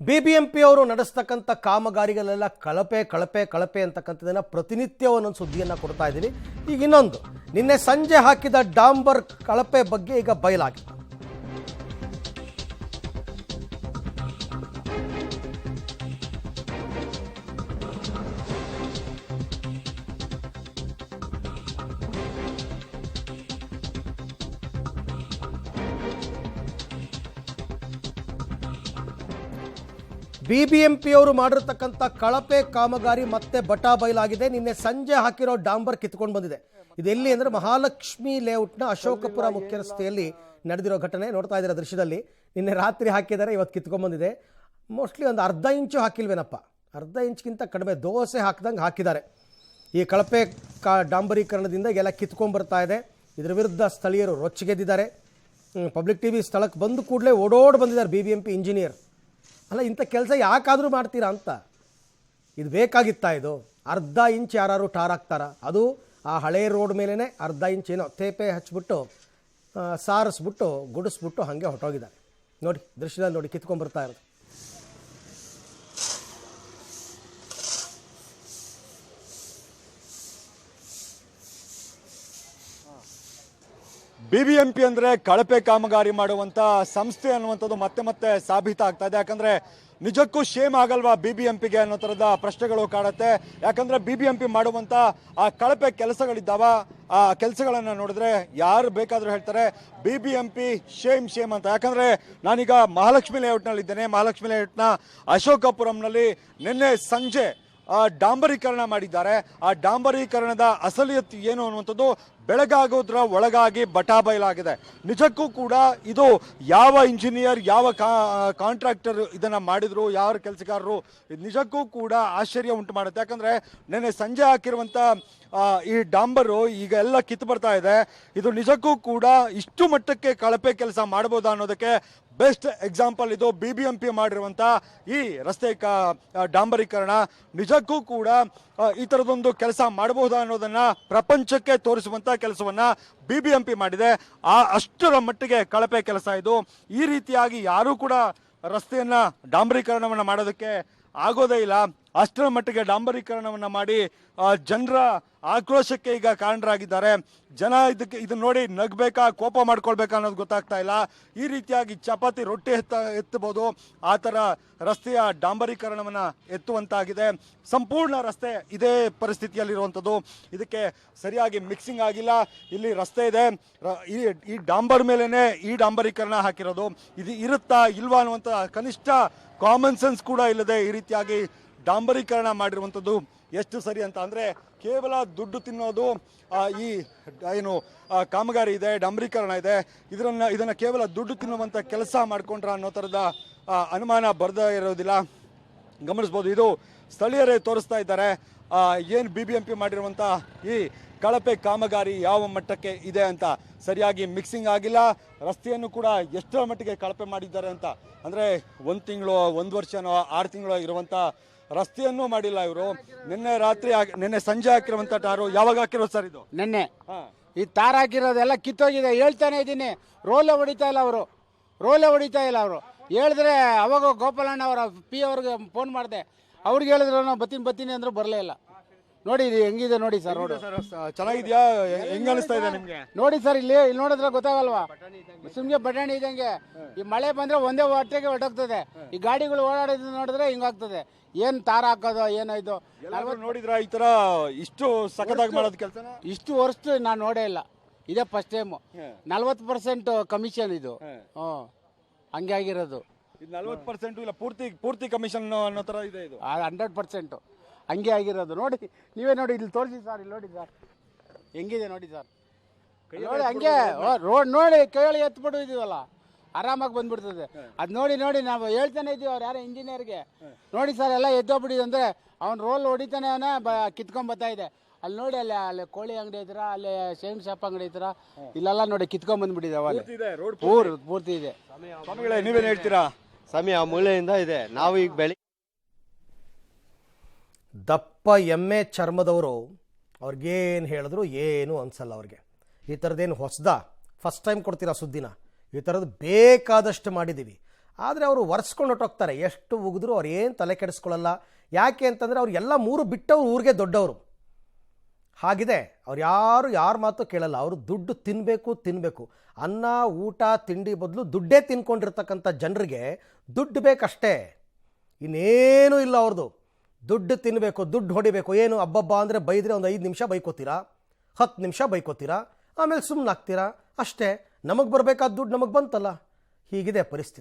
BBMP ಅವರು ನಡೆಸ್ತಕ್ಕಂಥ ಕಾಮಗಾರಿಗಳೆಲ್ಲ ಕಳಪೆ ಅಂತಕ್ಕಂಥದ್ದನ್ನು ಪ್ರತಿನಿತ್ಯ ಒಂದೊಂದು ಸುದ್ದಿಯನ್ನು ಕೊಡ್ತಾ ಇದ್ದೀವಿ. ಈಗ ಇನ್ನೊಂದು ನಿನ್ನೆ ಸಂಜೆ ಹಾಕಿದ ಡಾಂಬರ್ ಕಳಪೆ ಬಗ್ಗೆ ಈಗ ಬಯಲಾಗಿದೆ. ಬಿಬಿಎಂಪಿ ಅವರು ಮಾಡಿರ್ತಕ್ಕಂಥ ಕಳಪೆ ಕಾಮಗಾರಿ ಮತ್ತೆ ಬಟಾ ಬಯಲಾಗಿದೆ. ನಿನ್ನೆ ಸಂಜೆ ಹಾಕಿರೋ ಡಾಂಬರ್ ಕಿತ್ಕೊಂಡು ಬಂದಿದೆ. ಇದೆಲ್ಲಿ ಅಂದರೆ ಮಹಾಲಕ್ಷ್ಮಿ ಲೇಔಟ್ನ ಅಶೋಕಪುರ ಮುಖ್ಯ ರಸ್ತೆಯಲ್ಲಿ ನಡೆದಿರೋ ಘಟನೆ ನೋಡ್ತಾ ಇದ್ದೀರಾ ದೃಶ್ಯದಲ್ಲಿ. ನಿನ್ನೆ ರಾತ್ರಿ ಹಾಕಿದ್ದಾರೆ, ಇವತ್ತು ಕಿತ್ಕೊಂಡ್ಬಂದಿದೆ. ಮೋಸ್ಟ್ಲಿ ಒಂದು ಅರ್ಧ ಇಂಚು ಹಾಕಿಲ್ವೇನಪ್ಪ, ಅರ್ಧ ಇಂಚ್ಗಿಂತ ಕಡಿಮೆ ದೋಸೆ ಹಾಕಿದಂಗೆ ಹಾಕಿದ್ದಾರೆ. ಈ ಕಳಪೆ ಡಾಂಬರೀಕರಣದಿಂದ ಎಲ್ಲ ಕಿತ್ಕೊಂಡ್ಬರ್ತಾ ಇದೆ. ಇದರ ವಿರುದ್ಧ ಸ್ಥಳೀಯರು ರೊಚ್ಚಿಗೆದ್ದಿದ್ದಾರೆ. ಪಬ್ಲಿಕ್ ಟಿವಿ ಸ್ಥಳಕ್ಕೆ ಬಂದು ಕೂಡಲೇ ಓಡೋಡಿ ಬಂದಿದ್ದಾರೆ ಬಿಬಿಎಂಪಿ ಇಂಜಿನಿಯರ್. ಅಲ್ಲ, ಇಂಥ ಕೆಲಸ ಯಾಕಾದರೂ ಮಾಡ್ತೀರಾ ಅಂತ. ಇದು ಬೇಕಾಗಿತ್ತಾ? ಇದು ಅರ್ಧ ಇಂಚ್ ಯಾರು ಟಾರ್ ಹಾಕ್ತಾರ? ಅದು ಆ ಹಳೆ ರೋಡ್ ಮೇಲೇ ಅರ್ಧ ಇಂಚ್ ಏನೋ ತೇಪೆ ಹಚ್ಬಿಟ್ಟು ಸಾರಿಸ್ಬಿಟ್ಟು ಗುಡಿಸ್ಬಿಟ್ಟು ಹಾಗೆ ಹೊಟ್ಟೋಗಿದ್ದಾರೆ. ನೋಡಿ ದೃಶ್ಯದಲ್ಲಿ ನೋಡಿ, ಕಿತ್ಕೊಂಡ್ಬರ್ತಾ ಇರೋದು. ಬಿಬಿಎಂಪಿ ಅಂದ್ರೆ ಕಳಪೆ ಕಾಮಗಾರಿ ಮಾಡುವಂತ ಸಂಸ್ಥೆ ಅನ್ನುವಂಥದ್ದು ಮತ್ತೆ ಮತ್ತೆ ಸಾಬೀತಾಗ್ತಾ ಇದೆ. ಯಾಕಂದ್ರೆ ನಿಜಕ್ಕೂ ಶೇಮ್ ಆಗಲ್ವಾ ಬಿಬಿಎಂಪಿಗೆ ಅನ್ನೋ ತರದ ಪ್ರಶ್ನೆಗಳು ಕಾಡುತ್ತೆ. ಯಾಕಂದ್ರೆ ಬಿಬಿಎಂಪಿ ಮಾಡುವಂತ ಆ ಕಳಪೆ ಕೆಲಸಗಳಿದ್ದಾವ, ಆ ಕೆಲಸಗಳನ್ನ ನೋಡಿದ್ರೆ ಯಾರು ಬೇಕಾದ್ರೂ ಹೇಳ್ತಾರೆ ಬಿಬಿಎಂಪಿ ಶೇಮ್ ಅಂತ. ಯಾಕಂದ್ರೆ ನಾನೀಗ ಮಹಾಲಕ್ಷ್ಮಿ ಲೇಔಟ್ನಲ್ಲಿ ಇದ್ದೇನೆ. ಮಹಾಲಕ್ಷ್ಮಿ ಲೇಔಟ್ನ ಅಶೋಕಪುರಂನಲ್ಲಿ ನಿನ್ನೆ ಸಂಜೆ ಡಾಂಬರೀಕರಣ ಮಾಡಿದ್ದಾರೆ. ಆ ಡಾಂಬರೀಕರಣದ ಅಸಲಿಯತ್ ಏನು ಅನ್ನುವಂಥದ್ದು ಬೆಳಗಾಗೋದ್ರ ಒಳಗಾಗಿ ಬಟಾ ಬಯಲಾಗಿದೆ. ನಿಜಕ್ಕೂ ಕೂಡ ಇದು ಯಾವ ಇಂಜಿನಿಯರ್, ಯಾವ ಕಾಂಟ್ರಾಕ್ಟರ್ ಇದನ್ನ ಮಾಡಿದ್ರು, ಯಾವ ಕೆಲಸಗಾರರು, ನಿಜಕ್ಕೂ ಕೂಡ ಆಶ್ಚರ್ಯ ಉಂಟು ಮಾಡುತ್ತೆ. ಯಾಕಂದ್ರೆ ನೆನ್ನೆ ಸಂಜೆ ಹಾಕಿರುವಂತ ಈ ಡಾಂಬರು ಈಗ ಎಲ್ಲ ಕಿತ್ತು ಬರ್ತಾ ಇದೆ. ಇದು ನಿಜಕ್ಕೂ ಕೂಡ ಇಷ್ಟು ಮಟ್ಟಕ್ಕೆ ಕಳಪೆ ಕೆಲಸ ಮಾಡಬಹುದಾ ಅನ್ನೋದಕ್ಕೆ ಬೆಸ್ಟ್ ಎಕ್ಸಾಂಪಲ್ ಇದು ಬಿಬಿಎಂಪಿ ಮಾಡಿರುವಂತ ಈ ರಸ್ತೆ ಡಾಂಬರೀಕರಣ. ನಿಜಕ್ಕೂ ಕೂಡ ಈ ತರದೊಂದು ಕೆಲಸ ಮಾಡಬಹುದಾ ಅನ್ನೋದನ್ನ ಪ್ರಪಂಚಕ್ಕೆ ತೋರಿಸುವಂತ ಕೆಲಸವನ್ನ ಬಿಬಿಎಂಪಿ ಮಾಡಿದೆ. ಅಷ್ಟರ ಮಟ್ಟಿಗೆ ಕಳಪೆ ಕೆಲಸ ಇದು. ಈ ರೀತಿಯಾಗಿ ಯಾರೂ ಕೂಡ ರಸ್ತೆಯನ್ನ ಡಾಂಬರೀಕರಣವನ್ನ ಮಾಡೋದಕ್ಕೆ ಆಗೋದೇ ಇಲ್ಲ. ಅಷ್ಟರ ಮಟ್ಟಿಗೆ ಡಾಂಬರೀಕರಣವನ್ನ ಮಾಡಿ ಜನರ ಆಕ್ರೋಶಕ್ಕೆ ಈಗ ಕಾರಣರಾಗಿದ್ದಾರೆ. ಜನ ಇದನ್ನ ನೋಡಿ ನಗ್ಬೇಕಾ, ಕೋಪ ಮಾಡ್ಕೊಳ್ಬೇಕಾ ಅನ್ನೋದು ಗೊತ್ತಾಗ್ತಾ ಇಲ್ಲ. ಈ ರೀತಿಯಾಗಿ ಚಪಾತಿ ರೊಟ್ಟಿ ಎತ್ತಬಹುದು, ಆ ಥರ ರಸ್ತೆಯ ಡಾಂಬರೀಕರಣವನ್ನ ಎತ್ತುವಂತಾಗಿದೆ. ಸಂಪೂರ್ಣ ರಸ್ತೆ ಇದೇ ಪರಿಸ್ಥಿತಿಯಲ್ಲಿರುವಂಥದ್ದು. ಇದಕ್ಕೆ ಸರಿಯಾಗಿ ಮಿಕ್ಸಿಂಗ್ ಆಗಿಲ್ಲ. ಇಲ್ಲಿ ರಸ್ತೆ ಇದೆ, ಈ ಡಾಂಬರ್ ಮೇಲೇನೆ ಈ ಡಾಂಬರೀಕರಣ ಹಾಕಿರೋದು. ಇದು ಇರುತ್ತಾ ಇಲ್ವಾ ಅನ್ನುವಂಥ ಕನಿಷ್ಠ ಕಾಮನ್ ಸೆನ್ಸ್ ಕೂಡ ಇಲ್ಲದೆ ಈ ರೀತಿಯಾಗಿ ಡಾಂಬರೀಕರಣ ಮಾಡಿರುವಂಥದ್ದು ಎಷ್ಟು ಸರಿ ಅಂತ. ಅಂದರೆ ಕೇವಲ ದುಡ್ಡು ತಿನ್ನೋದು ಈ ಏನು ಕಾಮಗಾರಿ ಇದೆ, ಡಾಂಬರೀಕರಣ ಇದೆ, ಇದನ್ನು ಕೇವಲ ದುಡ್ಡು ತಿನ್ನುವಂಥ ಕೆಲಸ ಮಾಡ್ಕೊಂಡ್ರ ಅನ್ನೋ ಥರದ ಅನುಮಾನ ಬರದೇ ಇರೋದಿಲ್ಲ. ಗಮನಿಸ್ಬೋದು, ಇದು ಸ್ಥಳೀಯರೇ ತೋರಿಸ್ತಾ ಇದ್ದಾರೆ ಏನು ಬಿಬಿಎಂಪಿ ಮಾಡಿರುವಂಥ ಈ ಕಳಪೆ ಕಾಮಗಾರಿ ಯಾವ ಮಟ್ಟಕ್ಕೆ ಇದೆ ಅಂತ. ಸರಿಯಾಗಿ ಮಿಕ್ಸಿಂಗ್ ಆಗಿಲ್ಲ. ರಸ್ತೆಯನ್ನು ಕೂಡ ಎಷ್ಟರ ಮಟ್ಟಿಗೆ ಕಳಪೆ ಮಾಡಿದ್ದಾರೆ ಅಂತ. ಅಂದರೆ 1 ತಿಂಗಳು, 1 ವರ್ಷನೋ 6 ತಿಂಗಳು ಇರುವಂಥ ರಸ್ತೆಯನ್ನು ಮಾಡಿಲ್ಲ ಇವರು. ನಿನ್ನೆ ಸಂಜೆ ಹಾಕಿರುವಂತ ಟಾರು ಯಾವಾಗ ಹಾಕಿರೋದು ಸರ್? ಇದು ನಿನ್ನೆ ಈ ತಾರ್ ಹಾಕಿರೋದೆಲ್ಲ ಕಿತ್ತೋಗಿದೆ. ಹೇಳ್ತಾನೆ ಇದ್ದೀನಿ, ರೋಲೇ ಹೊಡಿತಾ ಇಲ್ಲ ಅವರು. ಹೇಳಿದ್ರೆ ಅವಾಗ ಗೋಪಾಲಣ್ಣ ಅವರ ಪಿ ಅವ್ರಿಗೆ ಫೋನ್ ಮಾಡಿದೆ. ಅವ್ರಿಗೆ ಹೇಳಿದ್ರು ನಾವು ಬರ್ತೀನಿ ಅಂದ್ರು ಬರಲೇ ಇಲ್ಲ. ನೋಡಿ ಹೆಂಗಿದೆ ನೋಡಿ ಸರ್ ರೋಡ್. ಚೆನ್ನಾಗಿದ್ಯಾ? ಹೆಂಗ ಅನಿಸ್ತಾ ಇದೆ ನಿಮ್ಗೆ? ನೋಡಿ ಸರ್, ಇಲ್ಲಿ ನೋಡಿದ್ರೆ ಗೊತ್ತಾಗಲ್ವಾ, ಸುಮ್ಗೆ ಬಟಾಣಿ ಇದ್ದಂಗೆ. ಈ ಮಳೆ ಬಂದ್ರೆ ಒಂದೇ ಹೊಟ್ಟೆಗೆ ಹೊಟ್ಟೋಗ್ತದೆ. ಈ ಗಾಡಿಗಳು ಓಡಾಡೋದು ನೋಡಿದ್ರೆ ಹಿಂಗಾಗ್ತದೆ. ಏನ್ ತಾರ ಹಾಕೋದು ಏನಾಯ್ತು ನೋಡಿದ್ರ? ಈ ತರ ಇಷ್ಟು ಸಖತ್ತಾಗಿ ಮಾಡೋದು ಕೆಲಸ ಇಷ್ಟು ವರ್ಷ ನಾನು ನೋಡೇ ಇಲ್ಲ. ಇದೇ ಫಸ್ಟ್ ಟೈಮ್. 40% ಕಮಿಷನ್ ಇದು. ಹಂಗೆ ಆಗಿರೋದು. 40% ಇಲ್ಲ, ಪೂರ್ತಿ ಕಮಿಷನ್ ಅನ್ನೋ ತರ ಇದೆ ಇದು. 100% ಹಂಗೆ ಆಗಿರೋದು. ನೋಡಿ, ನೀವೇ ನೋಡಿ, ಇಲ್ಲಿ ತೋರಿಸಿ ಸರ್, ಇಲ್ಲಿ ನೋಡಿ ಸರ್ ಹೆಂಗಿದೆ ನೋಡಿ ಸರ್. ನೋಡಿ ಹಂಗೆ ರೋಡ್ ನೋಡಿ ಕೈಯಲ್ಲಿ ಎತ್ಬಿಟ್ಟು ಇದೀವಲ್ಲ, ಆರಾಮಾಗಿ ಬಂದ್ಬಿಡ್ತದೆ. ಅದು ನೋಡಿ ನಾವು ಹೇಳ್ತಾನೆ ಇದ್ದೀವಿ ಅವ್ರು ಯಾರೋ ಇಂಜಿನಿಯರ್ಗೆ, ನೋಡಿ ಸರ್ ಎಲ್ಲ ಎದ್ದೋಗ್ಬಿಟ್ಟಿದೆ ಅಂದರೆ ಅವ್ನು ರೋಲ್ ಹೊಡಿತಾನೆ ಕಿತ್ಕೊಂಡ್ ಬರ್ತಾ ಇದೆ. ಅಲ್ಲಿ ನೋಡಿ, ಅಲ್ಲಿ ಕೋಳಿ ಅಂಗಡಿ ಐತರ, ಅಲ್ಲಿ ಶೇಮ್ ಶಾಪ್ ಅಂಗಡಿ ಐತರ, ಇಲ್ಲೆಲ್ಲ ನೋಡಿ ಕಿತ್ಕೊಂಡ್ ಬಂದ್ಬಿಟ್ಟಿದೆ. ಪೂರ್ತಿ ಇದೆ. ನೀವೇನು ಹೇಳ್ತೀರಾ? ಸಮಯ ಮೂಲೆಯಿಂದ ಇದೆ. ನಾವು ಈಗ ದಪ್ಪ ಎಮ್ಮೆ ಚರ್ಮದವರು ಅವ್ರಿಗೇನು ಹೇಳಿದ್ರು ಏನು ಅನ್ಸಲ್ಲ ಅವ್ರಿಗೆ. ಈ ಥರದ್ದೇನು ಹೊಸದಾ? ಫಸ್ಟ್ ಟೈಮ್ ಕೊಡ್ತೀರಾ ಸುದ್ದಿನ? ಈ ಥರದ್ದು ಬೇಕಾದಷ್ಟು ಮಾಡಿದ್ದೀವಿ. ಆದರೆ ಅವರು ಒರೆಸ್ಕೊಂಡು ಹೊಟ್ಟೋಗ್ತಾರೆ. ಎಷ್ಟು ಉಗಿದ್ರು ಅವ್ರು ಏನು ತಲೆ ಕೆಡಿಸ್ಕೊಳ್ಳಲ್ಲ. ಯಾಕೆ ಅಂತಂದರೆ ಅವ್ರು ಎಲ್ಲ 3 ಬಿಟ್ಟವ್ರು ಊರಿಗೆ ದೊಡ್ಡವರು. ಹಾಗಿದೆ, ಅವ್ರು ಯಾರ ಮಾತು ಕೇಳಲ್ಲ. ಅವರು ದುಡ್ಡು ತಿನ್ನಬೇಕು. ಅನ್ನ ಊಟ ತಿಂಡಿ ಬದಲು ದುಡ್ಡೇ ತಿನ್ಕೊಂಡಿರ್ತಕ್ಕಂಥ ಜನರಿಗೆ ದುಡ್ಡು ಬೇಕಷ್ಟೇ, ಇನ್ನೇನೂ ಇಲ್ಲ ಅವ್ರದ್ದು. ದುಡ್ಡು ತಿನ್ನಬೇಕು, ದುಡ್ಡು ಹೊಡಿಬೇಕು. ಏನು ಹಬ್ಬಬ್ಬ ಅಂದರೆ ಬೈದರೆ ಒಂದು 5 ನಿಮಿಷ ಬೈಕೋತೀರಾ, 10 ನಿಮಿಷ ಬೈಕೋತೀರಾ, ಆಮೇಲೆ ಸುಮ್ಮನಾಗ್ತೀರಾ ಅಷ್ಟೇ. ನಮಗೆ ಬರಬೇಕಾದ ದುಡ್ಡು ನಮಗೆ ಬಂತಲ್ಲ. ಹೀಗಿದೆ ಪರಿಸ್ಥಿತಿ.